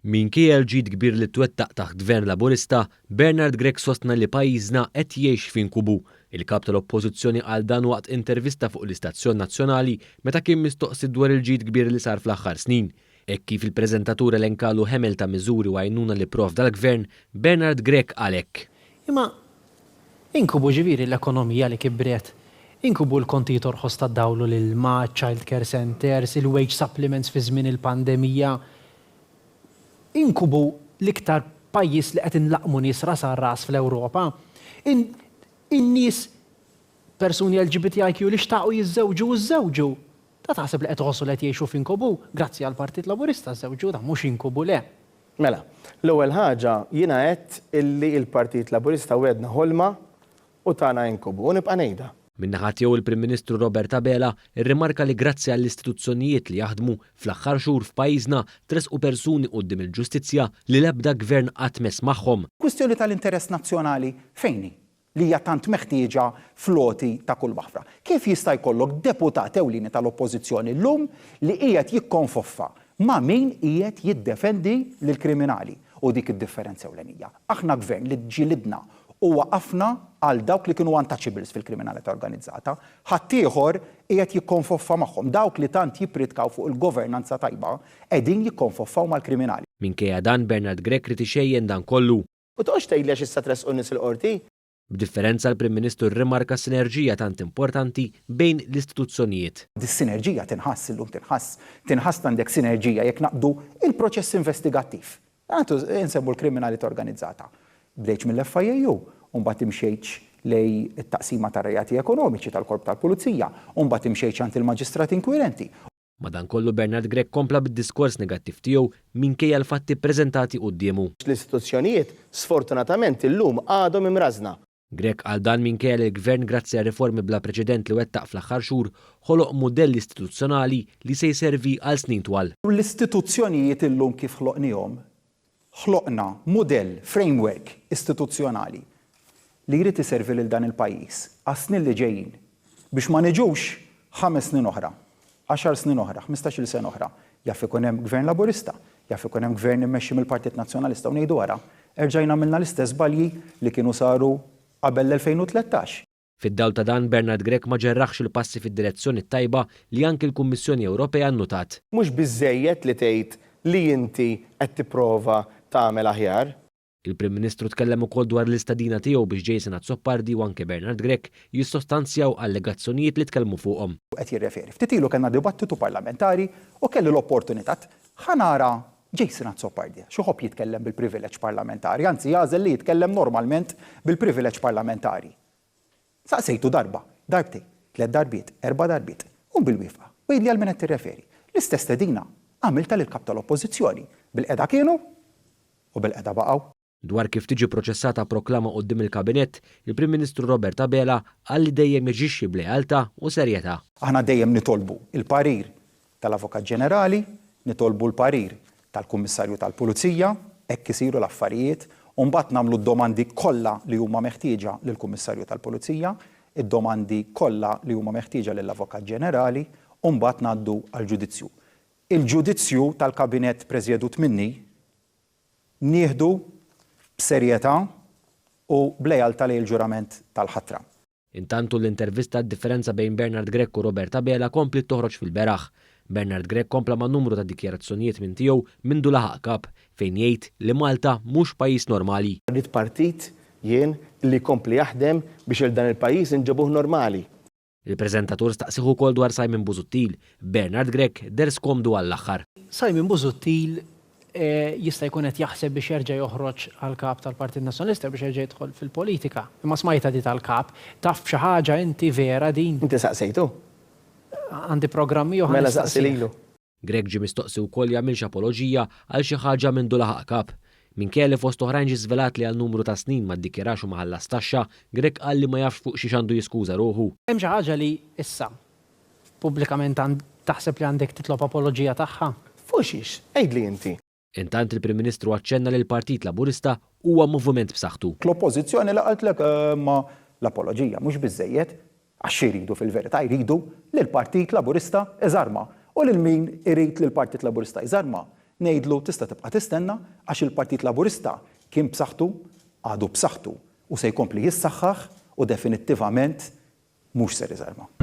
Minkejja l-ġid kbir li twettaq taħt Gvern Laburista, Bernard Grech sostna li pajjiżna qed jgħix f'inkubu. Il-kap tal-Oppożizzjoni qal dan waqt intervista fuq l-Istazzjon Nazzjonali meta kien mistoqsi dwar il-ġid kbir li sar fl-aħħar snin. Hekk kif il-preżentatur elenkalu ħemel ta' miżuri u għajnuna li provda l-Gvern, Bernard Grech qal hekk. Imma inkubu ġifieri l-ekonomija li kibret. Inkubu l-konti torħos tad-dawlu l-ilma, child care centers, il-wage supplements fi żmien il-pandemija. Inkubu l-iktar pajjiż li qed inlaqmu nies ras ras fl-Ewropa. In-nies persuni LGBTIQ li xtaqu jiżżewġu u żżewġu. Ta' taħseb li qed iħossu li qed jgħixu f'inkubu grazzi għall Partit Laburista żewġu ta' mhux inkubu le. Mela, l-ewwel ħaġa jiena qed illi l-Partit Laburista wedna ħolma u tagħna inkubu u nibqa' ngħidha. Min-naħa tiegħu il-Prim Ministru Robert Abela irrimarka li grazzi għall-istituzzjonijiet li jaħdmu fl-aħħar xhur f'pajjiżna tresqu persuni quddiem il-ġustizzja li l-ebda gvern qatt mess magħhom. Kwistjoni tal-interess nazzjonali fejni li hija tant meħtieġa floti ta' kull baħra. Kif jista' jkollok deputat ewlieni tal-Oppożizzjoni llum li qiegħed jikkonfoffa ma' min qiegħed jiddefendi lill-kriminali u dik id-differenza ewlenija. Aħna gvern li ġilidna u waqafna għal dawk li kienu untouchables fil-kriminalità organizzata, ħaddieħor qiegħed jikkonfoffa magħhom. Dawk li tant jippritkaw fuq il-governanza tajba qegħdin jikkonfoffaw mal-kriminali. Minkejja dan Bernard Grech rid ixejjen dan kollu. U toqgħodx tgħidli għax issa tresqu nies il-qorti? B'differenza l-Prim Ministru rrimarka sinerġija tant importanti bejn l-istituzzjonijiet. Dis-sinerġija tinħass illum tinħass għandek sinerġija jekk naqbdu il-proċess investigattiv. Għandu insemmu l-kriminalità organizzata. Bdejt mill-FIU, mbagħad imxejt lej it-taqsima tar-rejati ekonomiċi tal-Korp tal-Pulizija, mbagħad imxejt għand il-Maġistrati Inkwirenti. Madankollu Bernard Grech kompla bid-diskors negattiv tiegħu minkejja l-fatti ppreżentati qudiemu. L-istituzzjonijiet sfortunatament illum għadhom imrażna. Grech għal dan minkejja li l-Gvern grazzi għal riformi bla preċedent li wettaq fl-aħħar xhur ħoloq mudell istituzzjonali li se jservi għal snin twal. L-istituzzjonijiet illum kif ħloqnihom ħloqna mudell, framework istituzzjonali li jrid iservi lil dan il-pajjiż għas-snin li ġejjin biex ma niġux 5 snin oħra, 10 snin oħra, 15-il sena oħra. Jaf ikun hemm gvern laburista, jaf ikun hemm gvern immexxi mill-Partit Nazzjonalista u ngħidu wara erġajna għamilna l-istess balji li kienu saru qabel l-2013. Fid-dawl ta' dan Bernard Grech ma ġerraħx il-passi fid-direzzjoni tajba li anke l-Kummissjoni Ewropea nnutat. Mhux biżżejjed li tgħid li inti qed tipprova tagħmel aħjar. Il-Prim Ministru tkellem ukoll dwar l-istadina tiegħu biex Jason Azzopardi u anke Bernard Grech jissostanzjaw allegazzjonijiet li tkellmu fuqhom. Qed jirreferi. Ftit ilu kellna dibattitu parlamentari u kelli l-opportunità ħanara Jason Azzopardi. Xi ħobb jitkellem bil-privileġġ parlamentari, anzi jażel li jitkellem normalment bil-privileġġ parlamentari. Saqsejtu darba, darbtej, 3 darbiet, 4 darbiet, u bil-wifqa. U jidli għal min qed tirreferi. L-istess tedina għamilta lill-kap tal-Oppożizzjoni bil-qeda kienu u bil-qeda baqgħu. Dwar kif tiġi proċessata proklama quddiem il-Kabinett, il-Prim Ministru Robert Abela qal li dejjem jaġixxi b'lealtà u serjetà. Aħna dejjem nitolbu il-parir tal-Avukat Ġenerali, nitolbu l-parir tal-Kummissarju tal-Pulizija, hekk isiru l-affarijiet, u mbagħad nagħmlu d-domandi kollha li huma meħtieġa lill-Kummissarju tal-Pulizija, id-domandi kollha li huma meħtieġa lill-Avukat Ġenerali, u mbagħad ngħaddu għall-ġudizzju. Il-ġudizzju tal-Kabinett preżjedut minni nieħdu b'serjetà u b'lealtà lejn il-ġurament tal-ħatra. Intantu l-intervista d-differenza bejn Bernard Grech u Robert Abela kompli toħroġ fil-beraħ. Bernard Grech kompla ma' numru ta' dikjarazzjonijiet minn tiegħu mindu laħaq kap fejn jgħid li Malta mhux pajjiż normali. Rrid partit jien li kompli jaħdem biex il dan il-pajjiż inġabuh normali. Il-preżentatur staqsiħu wkoll dwar Simon Busuttil, Bernard Grech ders komdu għall-aħħar. Simon Busuttil jista' jkun qed jaħseb biex jerġa' joħroġ għall-kap tal-Partit Nazzjonalista biex jerġa' jidħol fil-politika. Imma smajta di tal-kap, taf xi ħaġa inti vera din. Inti saqsejtu? Għandi programmi oħra. Mela saqsi lilu. Grech ġie mistoqsi wkoll jagħmilx apoloġija għal xi ħaġa minn laħaq kap. Minkejja li fost oħrajn ġie żvelat li għal numru ta' snin ma ddikjarax u ma ħallas taxxa, Grech qal li ma jafx fuq xi għandu jiskuża ruħu. Hemm xi ħaġa li issa pubblikament taħseb li għandek titlob apoloġija tagħha? Fuq xiex, għidli inti. Intant il-Prim Ministru aċċenna li l-Partit Laburista huwa moviment b'saħħtu. L-Oppożizzjoni laqaltlek ma l-apoloġija mhux biżżejjed għax jridu fil-verità jridu li l-Partit Laburista iżarma u lil min irid li l-Partit Laburista jżarma ngħidlu tista' tibqa' tistenna għax il-Partit Laburista kien b'saħħtu għadu b'saħħtu u se jkompli jissaħħaħ u definittivament mhux se riserva.